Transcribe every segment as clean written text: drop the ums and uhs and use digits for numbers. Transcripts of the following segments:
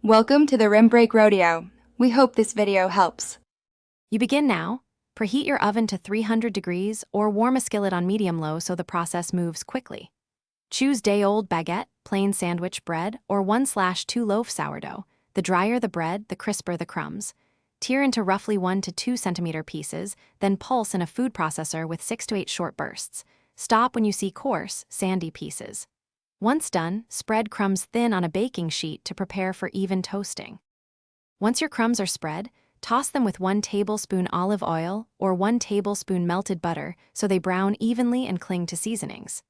Welcome to the Rim Break Rodeo. We hope this video helps. You begin now. Preheat your oven to 300 degrees or warm a skillet on medium-low so the process moves quickly. Choose day-old baguette, plain sandwich bread, or 1/2 loaf sourdough. The drier the bread, the crisper the crumbs. Tear into roughly 1 to 2 centimeter pieces, then pulse in a food processor with 6 to 8 short bursts. Stop when you see coarse, sandy pieces. Once done, spread crumbs thin on a baking sheet to prepare for even toasting. Once your crumbs are spread, toss them with 1 tablespoon olive oil or 1 tablespoon melted butter so they brown evenly and cling to seasonings.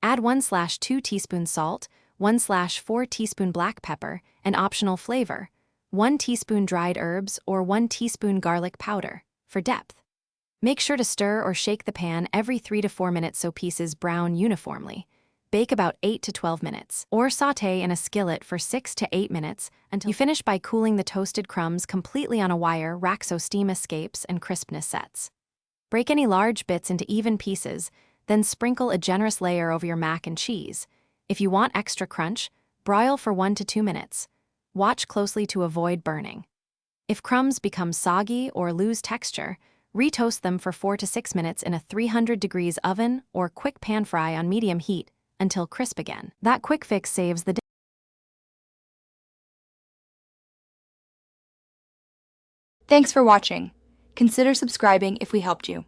Add 1/2 teaspoon salt, 1/4 teaspoon black pepper, and optional flavor, 1 teaspoon dried herbs or 1 teaspoon garlic powder, for depth. Make sure to stir or shake the pan every 3 to 4 minutes so pieces brown uniformly. Bake about 8 to 12 minutes, or sauté in a skillet for 6 to 8 minutes until you finish by cooling the toasted crumbs completely on a wire rack so steam escapes and crispness sets. Break any large bits into even pieces, then sprinkle a generous layer over your mac and cheese. If you want extra crunch, broil for 1 to 2 minutes. Watch closely to avoid burning. If crumbs become soggy or lose texture, retoast them for 4 to 6 minutes in a 300 degrees oven or quick pan fry on medium heat until crisp again. That quick fix saves the day. Thanks for watching. Consider subscribing if we helped you.